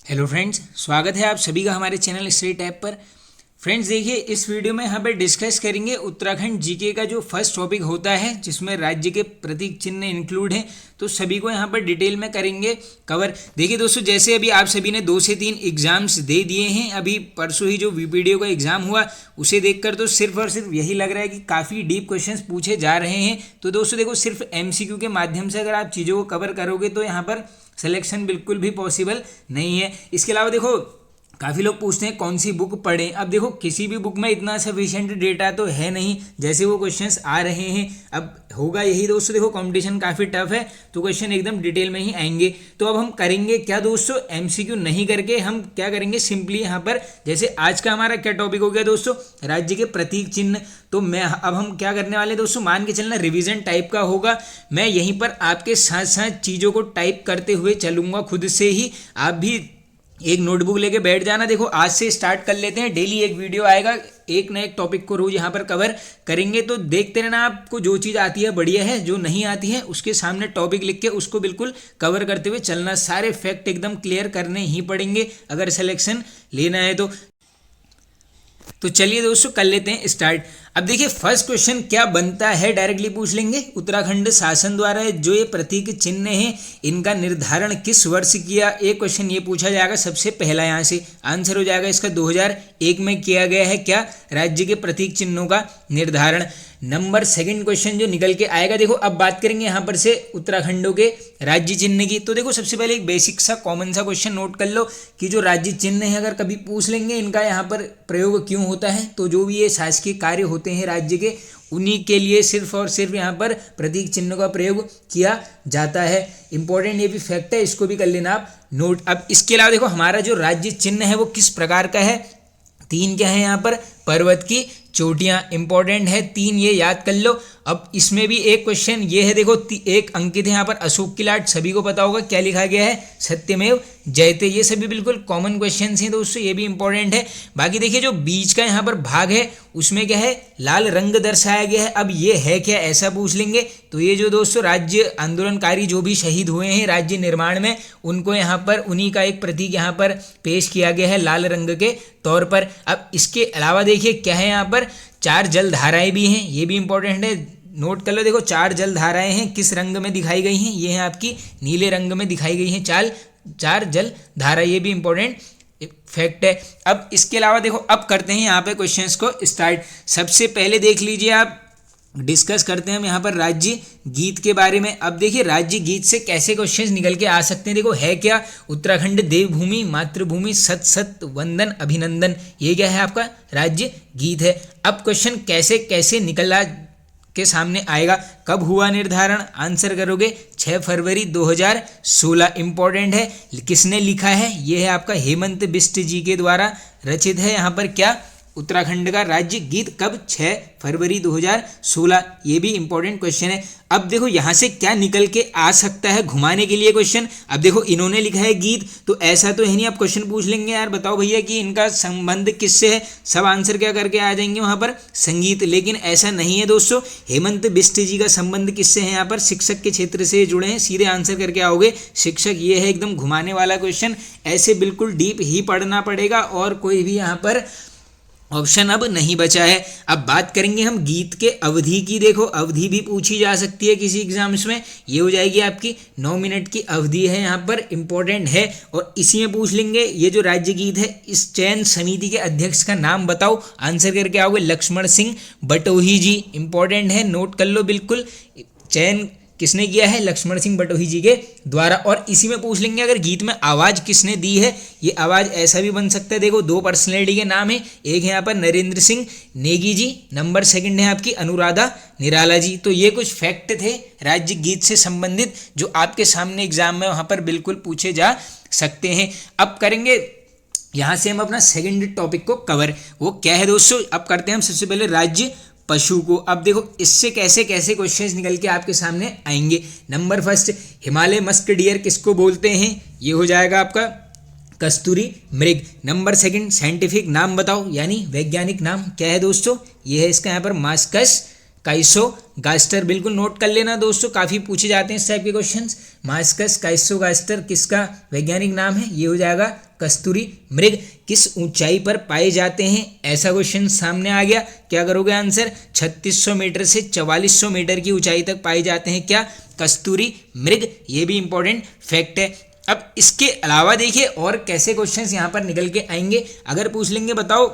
Hello friends, स्वागत है आप सभी का हमारे चैनल स्टडी टैब पर। फ्रेंड्स देखिए, इस वीडियो में यहाँ पर डिस्कस करेंगे उत्तराखंड जीके का जो फर्स्ट टॉपिक होता है जिसमें राज्य के प्रतीक चिन्ह इंक्लूड हैं, तो सभी को यहाँ पर डिटेल में करेंगे कवर। देखिए दोस्तों, जैसे अभी आप सभी ने 2 से 3 एग्जाम्स दे दिए हैं, अभी परसों ही जो वीपीडीओ का एग्जाम हुआ उसे देखकर तो सिर्फ और सिर्फ यही लग रहा है कि काफ़ी डीप क्वेश्चंस पूछे जा रहे हैं। तो दोस्तों देखो, सिर्फ एमसीक्यू के माध्यम से अगर आप चीज़ों को कवर करोगे तो यहाँ पर सिलेक्शन बिल्कुल भी पॉसिबल नहीं है। इसके अलावा देखो, काफ़ी लोग पूछते हैं कौन सी बुक पढ़ें। अब देखो, किसी भी बुक में इतना सफिशिएंट डेटा तो है नहीं, जैसे वो क्वेश्चंस आ रहे हैं अब होगा यही दोस्तों। देखो, कंपटीशन काफ़ी टफ है तो क्वेश्चन एकदम डिटेल में ही आएंगे। तो अब हम करेंगे क्या दोस्तों, एमसीक्यू नहीं करके हम क्या करेंगे, सिंपली यहाँ पर जैसे आज का हमारा क्या टॉपिक हो गया दोस्तों, राज्य के प्रतीक चिन्ह। तो अब हम क्या करने वाले दोस्तों, मान के चलना रिवीजन टाइप का होगा। मैं यहीं पर आपके साथ साथ चीज़ों को टाइप करते हुए चलूँगा खुद से ही। आप भी एक नोटबुक लेके बैठ जाना। देखो, आज से स्टार्ट कर लेते हैं, डेली एक वीडियो आएगा, एक ना एक टॉपिक को रोज यहाँ पर कवर करेंगे। तो देखते रहना, आपको जो चीज़ आती है बढ़िया है, जो नहीं आती है उसके सामने टॉपिक लिख के उसको बिल्कुल कवर करते हुए चलना। सारे फैक्ट एकदम क्लियर करने ही पड़ेंगे अगर सिलेक्शन लेना है तो चलिए दोस्तों कर लेते हैं स्टार्ट। अब देखिए, फर्स्ट क्वेश्चन क्या बनता है, डायरेक्टली पूछ लेंगे। उत्तराखंड शासन द्वारा जो ये प्रतीक चिन्ह हैं इनका निर्धारण किस वर्ष किया, एक क्वेश्चन ये पूछा जाएगा सबसे पहला। यहाँ से आंसर हो जाएगा इसका 2001 में किया गया है क्या, राज्य के प्रतीक चिन्हों का निर्धारण। नंबर सेकंड क्वेश्चन जो निकल के आएगा, देखो अब बात करेंगे यहाँ पर से उत्तराखंडों के राज्य चिन्ह की। तो देखो, सबसे पहले एक बेसिक सा कॉमन सा क्वेश्चन नोट कर लो कि जो राज्य चिन्ह है अगर कभी पूछ लेंगे इनका यहाँ पर प्रयोग क्यों होता है, तो जो भी ये शासकीय कार्य होते हैं राज्य के, उन्हीं के लिए सिर्फ और सिर्फ यहाँ पर प्रतीक चिन्ह का प्रयोग किया जाता है। इंपॉर्टेंट ये भी फैक्ट है, इसको भी कर लेना आप नोट। अब इसके अलावा देखो, हमारा जो राज्य चिन्ह है वो किस प्रकार का है, 3 क्या है यहाँ पर, पर्वत की चोटियां। इंपॉर्टेंट है 3, ये याद कर लो। अब इसमें भी एक क्वेश्चन ये है, देखो एक अंकित है यहाँ पर, अशोक की लाट, सभी को पता होगा क्या लिखा गया है, सत्यमेव जयते। ये सभी बिल्कुल कॉमन क्वेश्चन हैं दोस्तों, ये भी इंपॉर्टेंट है। बाकी देखिए, जो बीच का यहाँ पर भाग है उसमें क्या है, लाल रंग दर्शाया गया है। अब ये है क्या, ऐसा पूछ लेंगे। तो ये जो दोस्तों राज्य आंदोलनकारी जो भी शहीद हुए हैं राज्य निर्माण में, उनको यहाँ पर उन्हीं का एक प्रतीक यहाँ पर पेश किया गया है लाल रंग के तौर पर। अब इसके अलावा देखिए क्या है, यहाँ पर 4 जल धाराएं भी हैं, ये भी इंपॉर्टेंट है, नोट कर लो। देखो 4 जल धाराएं हैं, किस रंग में दिखाई गई हैं, ये है आपकी नीले रंग में दिखाई गई हैं 4 जल धारा, ये भी इंपॉर्टेंट फैक्ट है। अब इसके अलावा देखो, अब करते हैं यहाँ पे क्वेश्चंस को स्टार्ट। सबसे पहले देख लीजिए, आप डिस्कस करते हैं हम यहाँ पर राज्य गीत के बारे में। अब देखिए, राज्य गीत से कैसे क्वेश्चंस निकल के आ सकते हैं। देखो है क्या, उत्तराखंड देवभूमि मातृभूमि सत सत वंदन अभिनंदन, ये क्या है आपका राज्य गीत है। अब क्वेश्चन कैसे कैसे निकला के सामने आएगा, कब हुआ निर्धारण, आंसर करोगे 6 फरवरी 2016। इंपॉर्टेंट है, किसने लिखा है, ये है आपका हेमंत बिष्ट जी के द्वारा रचित है यहाँ पर क्या, उत्तराखंड का राज्य गीत। कब, 6 फरवरी 2016। ये भी इंपॉर्टेंट क्वेश्चन है। अब देखो यहाँ से क्या निकल के आ सकता है घुमाने के लिए क्वेश्चन। अब देखो, इन्होंने लिखा है गीत, तो ऐसा तो है नहीं। अब क्वेश्चन पूछ लेंगे यार बताओ भैया कि इनका संबंध किससे है, सब आंसर क्या करके आ जाएंगे वहाँ पर, संगीत। लेकिन ऐसा नहीं है दोस्तों, हेमंत बिष्ट जी का संबंध किससे है, यहाँ पर शिक्षक के क्षेत्र से जुड़े हैं, सीधे आंसर करके आओगे शिक्षक। ये है एकदम घुमाने वाला क्वेश्चन, ऐसे बिल्कुल डीप ही पढ़ना पड़ेगा और कोई भी यहाँ पर ऑप्शन अब नहीं बचा है। अब बात करेंगे हम गीत के अवधि की। देखो, अवधि भी पूछी जा सकती है किसी एग्जाम्स में, ये हो जाएगी आपकी 9 मिनट की अवधि है यहाँ पर, इंपॉर्टेंट है। और इसी में पूछ लेंगे ये जो राज्य गीत है, इस चयन समिति के अध्यक्ष का नाम बताओ, आंसर करके आओगे लक्ष्मण सिंह बटोही जी। इंपॉर्टेंट है, नोट कर लो बिल्कुल, चयन किसने किया है, लक्ष्मण सिंह बटोही जी के द्वारा। और इसी में पूछ लेंगे अगर गीत में आवाज़ किसने दी है, ये आवाज़ ऐसा भी बन सकता है। देखो 2 पर्सनैलिटी के नाम है, एक है यहाँ पर नरेंद्र सिंह नेगी जी, नंबर सेकंड है आपकी अनुराधा निराला जी। तो ये कुछ फैक्ट थे राज्य गीत से संबंधित जो आपके सामने एग्जाम में वहाँ पर बिल्कुल पूछे जा सकते हैं। अब करेंगे यहाँ से हम अपना सेकेंड टॉपिक को कवर, वो क्या है दोस्तों। अब करते हैं हम सबसे पहले राज्य पशु को। अब देखो इससे कैसे कैसे क्वेश्चंस निकल के आपके सामने आएंगे। Number first, Himalaya musk deer किसको बोलते हैं, ये हो जाएगा आपका कस्तूरी मृग। नंबर सेकंड, साइंटिफिक नाम बताओ, यानी वैज्ञानिक नाम क्या है दोस्तों, ये है इसका यहाँ पर मास्कस काइसोगास्टर। बिल्कुल नोट कर लेना दोस्तों, काफ़ी पूछे जाते हैं इस टाइप के क्वेश्चंस। मास्कस काइसोगास्टर किसका वैज्ञानिक नाम है, ये हो जाएगा कस्तूरी मृग किस ऊंचाई पर पाए जाते हैं, ऐसा क्वेश्चन सामने आ गया। क्या करोगे आंसर, 3600 मीटर से 4400 मीटर की ऊंचाई तक पाए जाते हैं क्या, कस्तूरी मृग। ये भी इंपॉर्टेंट फैक्ट है। अब इसके अलावा देखिए और कैसे क्वेश्चंस यहाँ पर निकल के आएंगे। अगर पूछ लेंगे बताओ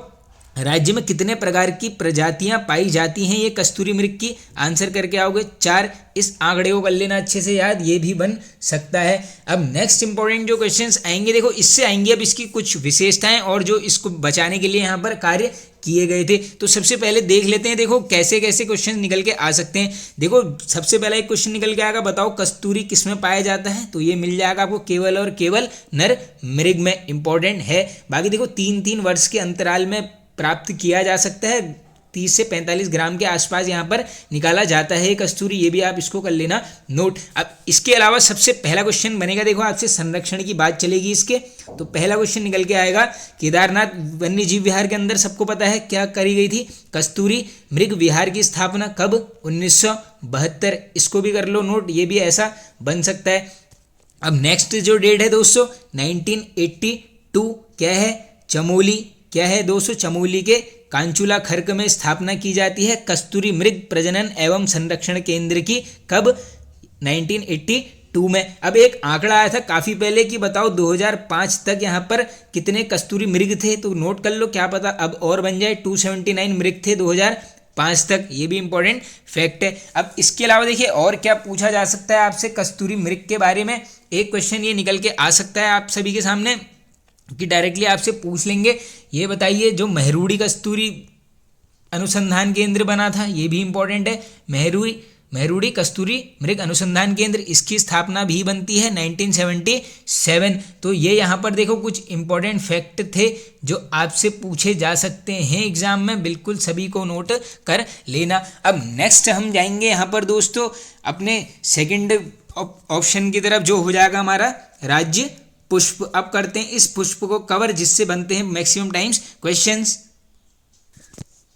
राज्य में कितने प्रकार की प्रजातियां पाई जाती हैं ये कस्तूरी मृग की, आंसर करके आओगे 4। इस आंकड़े को कर लेना अच्छे से याद, ये भी बन सकता है। अब नेक्स्ट इंपॉर्टेंट जो क्वेश्चंस आएंगे देखो इससे आएंगे अब इसकी कुछ विशेषताएं और जो इसको बचाने के लिए यहाँ पर कार्य किए गए थे। तो सबसे पहले देख लेते हैं देखो कैसे कैसे क्वेश्चन निकल के आ सकते हैं। देखो सबसे पहला एक क्वेश्चन निकल के आएगा, बताओ कस्तूरी किस में पाया जाता है, तो ये मिल जाएगा आपको केवल और केवल नर मृग में, इंपॉर्टेंट है। बाकी देखो 3-3 वर्ष के अंतराल में प्राप्त किया जा सकता है, 30 से 45 ग्राम के आसपास यहाँ पर निकाला जाता है कस्तूरी, ये भी आप इसको कर लेना नोट। अब इसके अलावा सबसे पहला क्वेश्चन बनेगा, देखो आपसे संरक्षण की बात चलेगी इसके, तो पहला क्वेश्चन निकल के आएगा केदारनाथ वन्य जीव विहार के अंदर सबको पता है क्या करी गई थी, कस्तूरी मृग विहार की स्थापना कब, 1972। इसको भी कर लो नोट, ये भी ऐसा बन सकता है। अब नेक्स्ट जो डेट है दोस्तों 1982, क्या है, चमोली, क्या है दोस्तों, चमोली के कांचुला खर्क में स्थापना की जाती है कस्तूरी मृग प्रजनन एवं संरक्षण केंद्र की, कब, 1982 में। अब एक आंकड़ा आया था काफ़ी पहले कि बताओ 2005 तक यहाँ पर कितने कस्तूरी मृग थे, तो नोट कर लो, क्या पता अब और बन जाए, 279 मृग थे 2005 तक, ये भी इंपॉर्टेंट फैक्ट है। अब इसके अलावा देखिए और क्या पूछा जा सकता है आपसे कस्तूरी मृग के बारे में, एक क्वेश्चन ये निकल के आ सकता है आप सभी के सामने कि डायरेक्टली आपसे पूछ लेंगे, ये बताइए जो मेहरुड़ी कस्तूरी अनुसंधान केंद्र बना था, ये भी इंपॉर्टेंट है, मेहरुड़ी कस्तूरी मृग अनुसंधान केंद्र, इसकी स्थापना भी बनती है 1977। तो ये यहाँ पर देखो कुछ इंपॉर्टेंट फैक्ट थे जो आपसे पूछे जा सकते हैं एग्जाम में, बिल्कुल सभी को नोट कर लेना। अब नेक्स्ट हम जाएंगे यहाँ पर दोस्तों अपने सेकेंड ऑप्शन की तरफ, जो हो जाएगा हमारा राज्य पुष्प। अब करते हैं इस पुष्प को कवर जिससे बनते हैं मैक्सिमम टाइम्स क्वेश्चंस।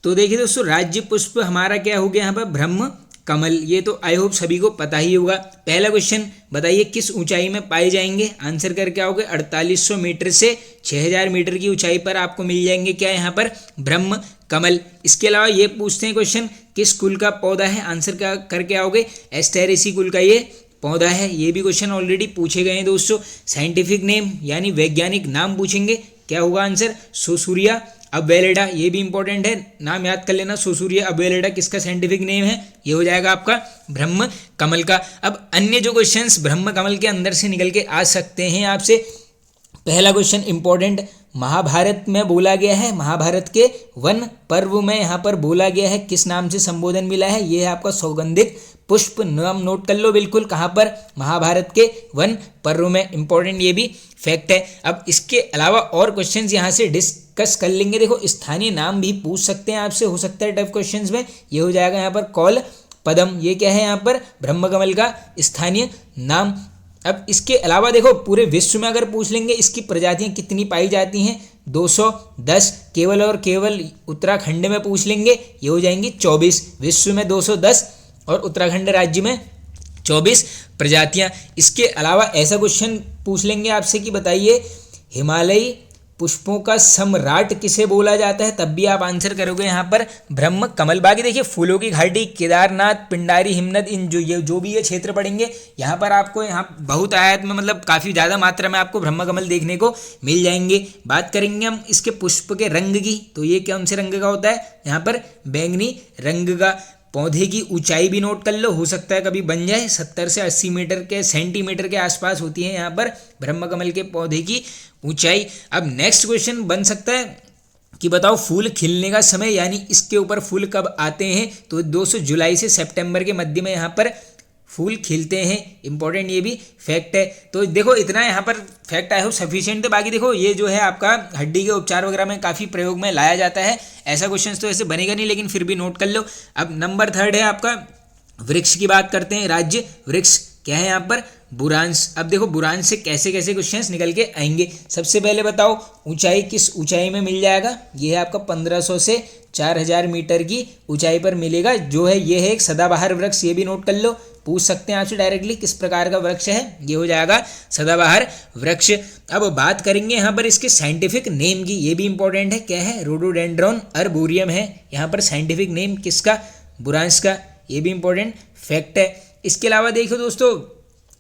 तो देखिए दोस्तों राज्य पुष्प हमारा क्या हो गया यहाँ पर, ब्रह्म कमल, ये तो आई होप सभी को पता ही होगा। पहला क्वेश्चन बताइए किस ऊंचाई में पाए जाएंगे, आंसर करके आओगे 4800 मीटर से 6000 मीटर की ऊंचाई पर आपको मिल जाएंगे क्या यहाँ पर, ब्रह्म कमल। इसके अलावा ये पूछते हैं क्वेश्चन किस कुल का पौधा है, आंसर करके आओगे एस्टेरेसी कुल का ये पौधा है, ये भी क्वेश्चन ऑलरेडी पूछे गए हैं दोस्तों। साइंटिफिक नेम यानी वैज्ञानिक नाम पूछेंगे, क्या होगा आंसर, सोसूरिया अबेलिडा, ये भी इंपॉर्टेंट है, नाम याद कर लेना, सोसूरिया अबेलिडा किसका साइंटिफिक नेम है, ये हो जाएगा आपका ब्रह्म कमल का। अब अन्य जो क्वेश्चंस ब्रह्म कमल के अंदर से निकल के आ सकते हैं आपसे, पहला क्वेश्चन इंपॉर्टेंट, महाभारत में बोला गया है, महाभारत के वन पर्व में यहाँ पर बोला गया है किस नाम से संबोधन मिला है, ये है आपका सौगंधिक पुष्प, नाम नोट कर लो बिल्कुल, कहाँ पर, महाभारत के वन पर्व में, इंपॉर्टेंट ये भी फैक्ट है। अब इसके अलावा और क्वेश्चंस यहाँ से डिस्कस कर लेंगे। देखो स्थानीय नाम भी पूछ सकते हैं आपसे, हो सकता है टफ क्वेश्चंस में, ये हो जाएगा यहाँ पर कौल पदम, ये क्या है यहाँ पर, ब्रह्मकमल का स्थानीय नाम। अब इसके अलावा देखो पूरे विश्व में अगर पूछ लेंगे इसकी प्रजातियां कितनी पाई जाती हैं, 210, केवल और केवल उत्तराखंड में पूछ लेंगे ये हो जाएंगी 24, विश्व में 210 और उत्तराखंड राज्य में 24 प्रजातियां। इसके अलावा ऐसा क्वेश्चन पूछ लेंगे आपसे कि बताइए हिमालयी पुष्पों का सम्राट किसे बोला जाता है, तब भी आप आंसर करोगे यहाँ पर ब्रह्म कमल। बाकी देखिए फूलों की घाटी, केदारनाथ, पिंडारी, हिमनद, इन जो भी ये क्षेत्र पड़ेंगे यहाँ पर आपको यहाँ बहुत आयत में मतलब काफ़ी ज़्यादा मात्रा में आपको ब्रह्म कमल देखने को मिल जाएंगे। बात करेंगे हम इसके पुष्प के रंग की, तो ये कौन से रंग का होता है, यहाँ पर बैंगनी रंग का। पौधे की ऊंचाई भी नोट कर लो, हो सकता है कभी बन जाए, 70 से 80 मीटर के सेंटीमीटर के आसपास होती है यहाँ पर ब्रह्मकमल के पौधे की ऊंचाई। अब नेक्स्ट क्वेश्चन बन सकता है कि बताओ फूल खिलने का समय, यानी इसके ऊपर फूल कब आते हैं, तो 200 जुलाई से सितंबर के मध्य में यहाँ पर फूल खिलते हैं, इंपॉर्टेंट ये भी फैक्ट है। तो देखो इतना यहाँ पर फैक्ट आया हो सफिशिएंट है। बाकी देखो ये जो है आपका हड्डी के उपचार वगैरह में काफ़ी प्रयोग में लाया जाता है, ऐसा क्वेश्चन तो ऐसे बनेगा नहीं लेकिन फिर भी नोट कर लो। अब नंबर 3 है आपका वृक्ष की बात करते हैं, राज्य वृक्ष क्या है यहाँ पर, बुरांश। अब देखो बुरांश से कैसे कैसे क्वेश्चंस निकल के आएंगे। सबसे पहले बताओ ऊंचाई किस ऊंचाई में मिल जाएगा, ये है आपका 1500 से 4000 मीटर की ऊंचाई पर मिलेगा, जो है ये है एक सदाबहार वृक्ष, ये भी नोट कर लो। पूछ सकते हैं आपसे डायरेक्टली किस प्रकार का वृक्ष है, ये हो जाएगा सदाबहार वृक्ष। अब बात करेंगे यहाँ पर इसके साइंटिफिक नेम की, ये भी इंपॉर्टेंट है, क्या है, रोडोडेंड्रॉन अर्बोरियम है यहाँ पर साइंटिफिक नेम किसका, बुरांश का, ये भी इंपॉर्टेंट फैक्ट है। इसके अलावा देखो दोस्तों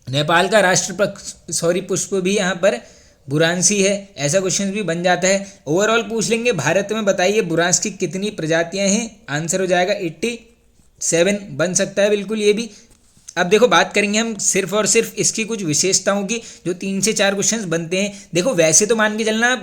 नेपाल का राष्ट्र पुष्प भी यहाँ पर बुरांसी है, ऐसा क्वेश्चन भी बन जाता है। ओवरऑल पूछ लेंगे भारत में बताइए बुरांस की कितनी प्रजातियां हैं, आंसर हो जाएगा 87 बन सकता है बिल्कुल ये भी। अब देखो बात करेंगे हम सिर्फ और सिर्फ इसकी कुछ विशेषताओं की, जो 3 से 4 क्वेश्चंस बनते हैं। देखो वैसे तो मान के चलना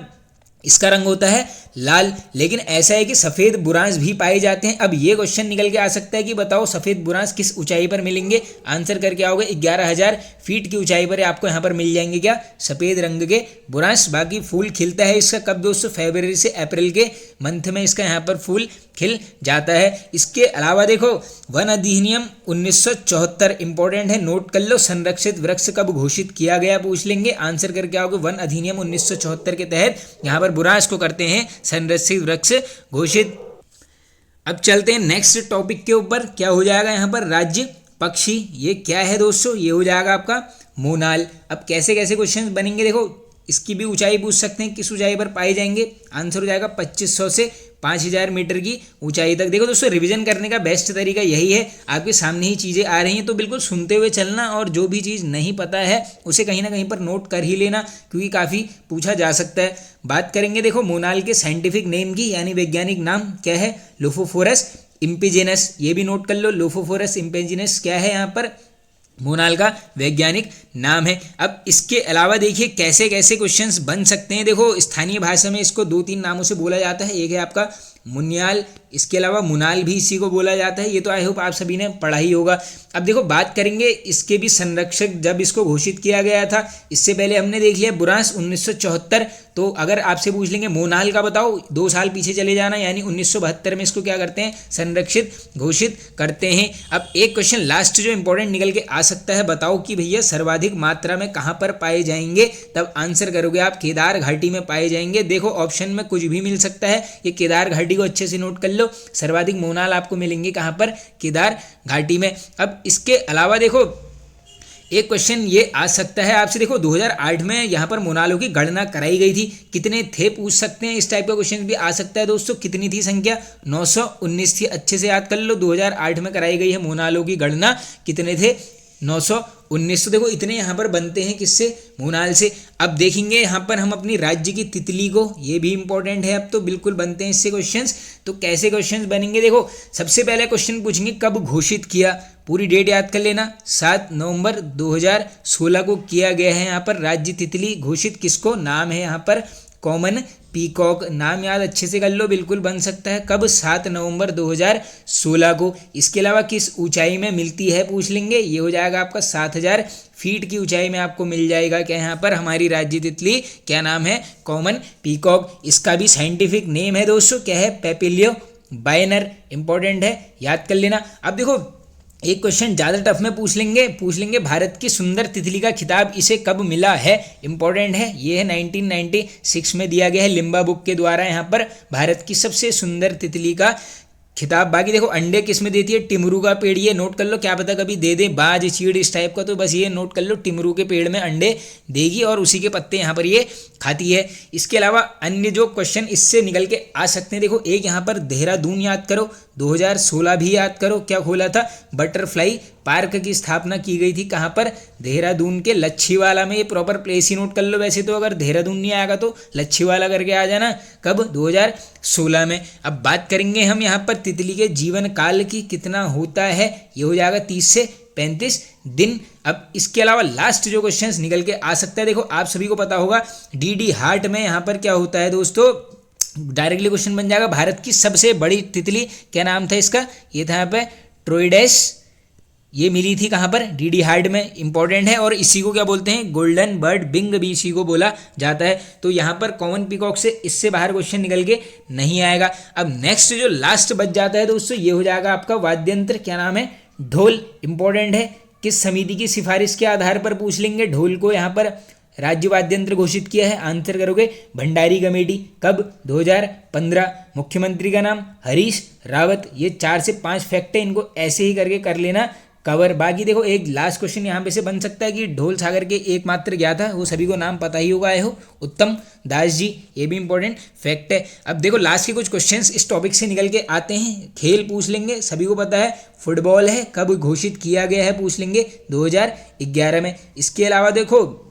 इसका रंग होता है लाल, लेकिन ऐसा है कि सफ़ेद बुरांस भी पाए जाते हैं। अब ये क्वेश्चन निकल के आ सकता है कि बताओ सफ़ेद बुरांस किस ऊंचाई पर मिलेंगे, आंसर करके आओगे 11,000 फीट की ऊंचाई पर आपको यहाँ पर मिल जाएंगे क्या, सफ़ेद रंग के बुरांस। बाकी फूल खिलता है इसका कब दोस्तों, फरवरी से अप्रैल के मंथ में इसका यहाँ पर फूल खिल जाता है। इसके अलावा देखो वन अधिनियम 1974 इंपॉर्टेंट है, नोट कर लो। संरक्षित वृक्ष कब घोषित किया गया पूछ लेंगे, आंसर करके आओगे वन अधिनियम 1974 के तहत यहाँ पर बुरांस को करते हैं संरक्षित वृक्ष घोषित। अब चलते हैं नेक्स्ट टॉपिक के ऊपर, क्या हो जाएगा यहाँ पर, राज्य पक्षी, ये क्या है दोस्तों, ये हो जाएगा आपका मोनाल। अब कैसे कैसे क्वेश्चन बनेंगे, देखो इसकी भी ऊंचाई पूछ सकते हैं, किस ऊंचाई पर पाए जाएंगे, आंसर हो जाएगा 2500 से 5000 मीटर की ऊंचाई तक। देखो दोस्तों रिवीजन करने का बेस्ट तरीका यही है, आपके सामने ही चीज़ें आ रही हैं तो बिल्कुल सुनते हुए चलना, और जो भी चीज़ नहीं पता है उसे कहीं ना कहीं पर नोट कर ही लेना, क्योंकि काफ़ी पूछा जा सकता है। बात करेंगे देखो मोनाल के साइंटिफिक नेम की, यानी वैज्ञानिक नाम क्या है, लोफोफोरस इम्पिजिनस, ये भी नोट कर लो। लोफोफोरस इम्पिजिनस क्या है यहाँ पर, मोनाल का वैज्ञानिक नाम है। अब इसके अलावा देखिए कैसे कैसे क्वेश्चंस बन सकते हैं। देखो स्थानीय भाषा में इसको 2-3 नामों से बोला जाता है, एक है आपका मुनियाल, इसके अलावा मुनाल भी इसी को बोला जाता है, ये तो आई होप आप सभी ने पढ़ा ही होगा। अब देखो बात करेंगे इसके भी संरक्षक जब इसको घोषित किया गया था, इससे पहले हमने देख लिया बुरांस 1974, तो अगर आपसे पूछ लेंगे मोनाल का बताओ 2 साल पीछे चले जाना, यानी 1972 में इसको क्या करते हैं, संरक्षित घोषित करते हैं। अब एक क्वेश्चन लास्ट जो इंपॉर्टेंट निकल के आ सकता है, बताओ कि भैया सर्वाधिक मात्रा में कहाँ पर पाए जाएंगे, तब आंसर करोगे आप केदार घाटी में पाए जाएंगे। देखो ऑप्शन में कुछ भी मिल सकता है, ये केदार घाटी को अच्छे से नोट कर लो, सर्वाधिक मोनाल आपको मिलेंगे कहाँ पर, केदार घाटी में। अब इसके अलावा देखो एक क्वेश्चन ये आ सकता है आपसे, देखो 2008 में यहाँ पर मोनालों की गणना कराई गई थी, कितने थे पूछ सकते हैं, इस टाइप का क्वेश्चन भी आ सकता है दोस्तों। कितनी थी संख्या, 919 थी, अच्छे से याद कर लो। 2008 में कराई गई है मोनालों की गणना, कितने थे, 919। तो देखो इतने यहाँ पर बनते हैं किससे, मोनाल से। अब देखेंगे यहाँ पर हम अपनी राज्य की तितली को, ये भी इंपॉर्टेंट है, अब तो बिल्कुल बनते हैं इससे क्वेश्चंस। तो कैसे क्वेश्चंस बनेंगे, देखो सबसे पहले क्वेश्चन पूछेंगे कब घोषित किया, पूरी डेट याद कर लेना, 7 नवंबर 2016 को किया गया है यहाँ पर राज्य तितली घोषित, किसको, नाम है यहाँ पर कॉमन पीकॉक, नाम याद अच्छे से कर लो, बिल्कुल बन सकता है। कब, 7 नवंबर 2016 को। इसके अलावा किस ऊंचाई में मिलती है पूछ लेंगे, ये हो जाएगा आपका 7000 फीट की ऊंचाई में आपको मिल जाएगा क्या यहाँ पर हमारी राज्य तितली, क्या नाम है, कॉमन पीकॉक। इसका भी साइंटिफिक नेम है दोस्तों, क्या है, पेपिलियो बायनर, इंपॉर्टेंट है, याद कर लेना। अब देखो एक क्वेश्चन ज़्यादा टफ में पूछ लेंगे भारत की सुंदर तितली का खिताब इसे कब मिला है, इंपॉर्टेंट है, ये है 1996 में दिया गया है लिम्बा बुक के द्वारा यहाँ पर भारत की सबसे सुंदर तितली का खिताब। बाकी देखो अंडे किस में देती है, टिमरू का पेड़, ये नोट कर लो, क्या पता कभी दे दे बाज चीड़ इस टाइप का, तो बस ये नोट कर लो टिमरू के पेड़ में अंडे देगी और उसी के पत्ते यहाँ पर ये खाती है। इसके अलावा अन्य जो क्वेश्चन इससे निकल के आ सकते हैं, देखो एक यहाँ पर देहरादून याद करो, 2016 भी याद करो, क्या खोला था, बटरफ्लाई पार्क की स्थापना की गई थी, कहाँ पर, देहरादून के लच्छीवाला में। ये प्रॉपर प्लेस ही नोट कर लो, वैसे तो अगर देहरादून नहीं आएगा तो लच्छीवाला करके आ जाना, कब, 2016 में। अब बात करेंगे हम यहाँ पर तितली के जीवन काल की, कितना होता है, ये हो जाएगा 30 से 35 दिन। अब इसके अलावा लास्ट जो क्वेश्चंस निकल के आ सकता है, देखो आप सभी को पता होगा डीडी हार्ट में यहाँ पर क्या होता है दोस्तों, डायरेक्टली क्वेश्चन बन जाएगा, भारत की सबसे बड़ी तितली क्या नाम था इसका, ये था यहाँ पे ट्रोइडेस, ये मिली थी कहाँ पर, डीडी हार्ट में, इंपॉर्टेंट है। और इसी को क्या बोलते हैं, गोल्डन बर्ड बिंग भी इसी को बोला जाता है। तो यहाँ पर कॉमन पीकॉक से इससे बाहर क्वेश्चन निकल के नहीं आएगा। अब नेक्स्ट जो लास्ट बच जाता है दोस्तों, ये हो जाएगा आपका वाद्यंत्र, क्या नाम है, ढोल, इंपॉर्टेंट है, किस समिति की सिफारिश के आधार पर पूछ लेंगे, ढोल को यहाँ पर राज्य वाद्यंत्र घोषित किया है, आंसर करोगे भंडारी कमेटी, कब, 2015। मुख्यमंत्री का नाम हरीश रावत। ये 4 से 5 फैक्ट है, इनको ऐसे ही करके कर लेना, कवर। बाकी देखो एक लास्ट क्वेश्चन यहाँ पे से बन सकता है कि ढोल सागर के एकमात्र ज्ञाता, वो सभी को नाम पता ही होगा है हो, उत्तम दास जी, ये भी इंपॉर्टेंट फैक्ट है। अब देखो लास्ट के कुछ क्वेश्चंस इस टॉपिक से निकल के आते हैं। खेल पूछ लेंगे, सभी को पता है फुटबॉल है, कब घोषित किया गया है पूछ लेंगे, 2011 में। इसके अलावा देखो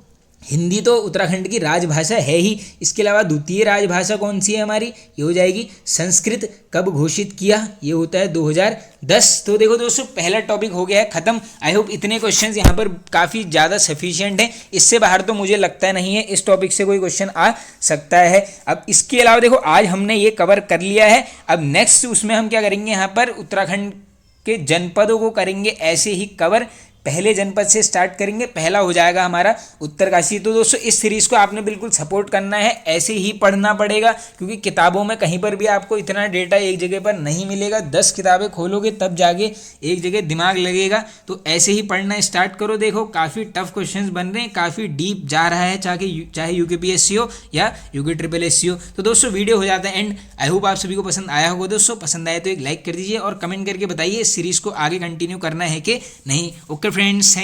हिंदी तो उत्तराखंड की राजभाषा है ही, इसके अलावा द्वितीय राजभाषा कौन सी है हमारी, ये हो जाएगी संस्कृत। कब घोषित किया, ये होता है 2010। तो देखो दोस्तों पहला टॉपिक हो गया है खत्म। आई होप इतने क्वेश्चंस यहाँ पर काफ़ी ज़्यादा सफिशिएंट हैं, इससे बाहर तो मुझे लगता नहीं है इस टॉपिक से कोई क्वेश्चन आ सकता है। अब इसके अलावा देखो आज हमने ये कवर कर लिया है, अब नेक्स्ट उसमें हम क्या करेंगे, यहाँ पर उत्तराखंड के जनपदों को करेंगे ऐसे ही कवर। पहले जनपद से स्टार्ट करेंगे, पहला हो जाएगा हमारा उत्तरकाशी। तो दोस्तों इस सीरीज़ को आपने बिल्कुल सपोर्ट करना है, ऐसे ही पढ़ना पड़ेगा क्योंकि किताबों में कहीं पर भी आपको इतना डेटा एक जगह पर नहीं मिलेगा। 10 किताबें खोलोगे तब जाके एक जगह दिमाग लगेगा। तो ऐसे ही पढ़ना स्टार्ट करो। देखो काफ़ी टफ क्वेश्चन बन रहे हैं, काफ़ी डीप जा रहा है, चाहे यूकेपीएससी हो या यूके हो। तो दोस्तों वीडियो हो जाता है एंड। आई होप आप सभी को पसंद आया होगा दोस्तों, पसंद आए तो एक लाइक कर दीजिए और कमेंट करके बताइए इस सीरीज़ को आगे कंटिन्यू करना है कि नहीं। Okay friends,